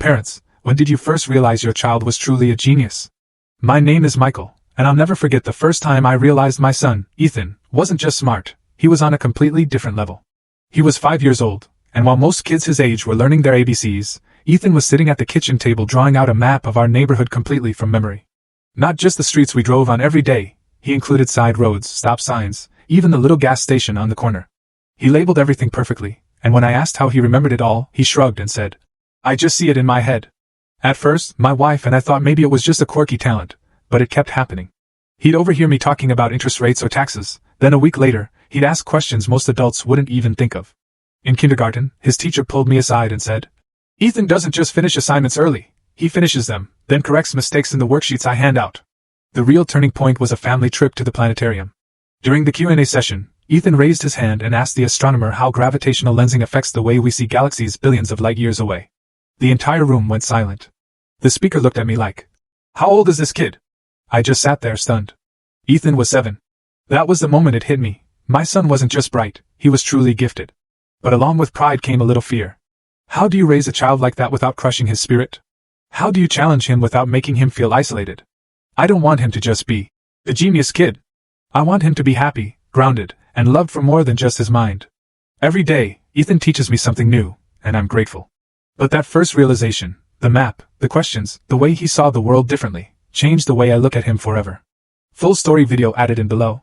Parents, when did you first realize your child was truly a genius? My name is Michael, and I'll never forget the first time I realized my son, Ethan, wasn't just smart, he was on a completely different level. He was 5 years old, and while most kids his age were learning their ABCs, Ethan was sitting at the kitchen table drawing out a map of our neighborhood completely from memory. Not just the streets we drove on every day, he included side roads, stop signs, even the little gas station on the corner. He labeled everything perfectly, and when I asked how he remembered it all, he shrugged and said, "I just see it in my head." At first, my wife and I thought maybe it was just a quirky talent, but it kept happening. He'd overhear me talking about interest rates or taxes, then a week later, he'd ask questions most adults wouldn't even think of. In kindergarten, his teacher pulled me aside and said, "Ethan doesn't just finish assignments early, he finishes them, then corrects mistakes in the worksheets I hand out." The real turning point was a family trip to the planetarium. During the Q&A session, Ethan raised his hand and asked the astronomer how gravitational lensing affects the way we see galaxies billions of light years away. The entire room went silent. The speaker looked at me like, "How old is this kid?" I just sat there stunned. Ethan was 7. That was the moment it hit me. My son wasn't just bright, he was truly gifted. But along with pride came a little fear. How do you raise a child like that without crushing his spirit? How do you challenge him without making him feel isolated? I don't want him to just be the genius kid. I want him to be happy, grounded, and loved for more than just his mind. Every day, Ethan teaches me something new, and I'm grateful. But that first realization, the map, the questions, the way he saw the world differently, changed the way I look at him forever. Full story video added in below.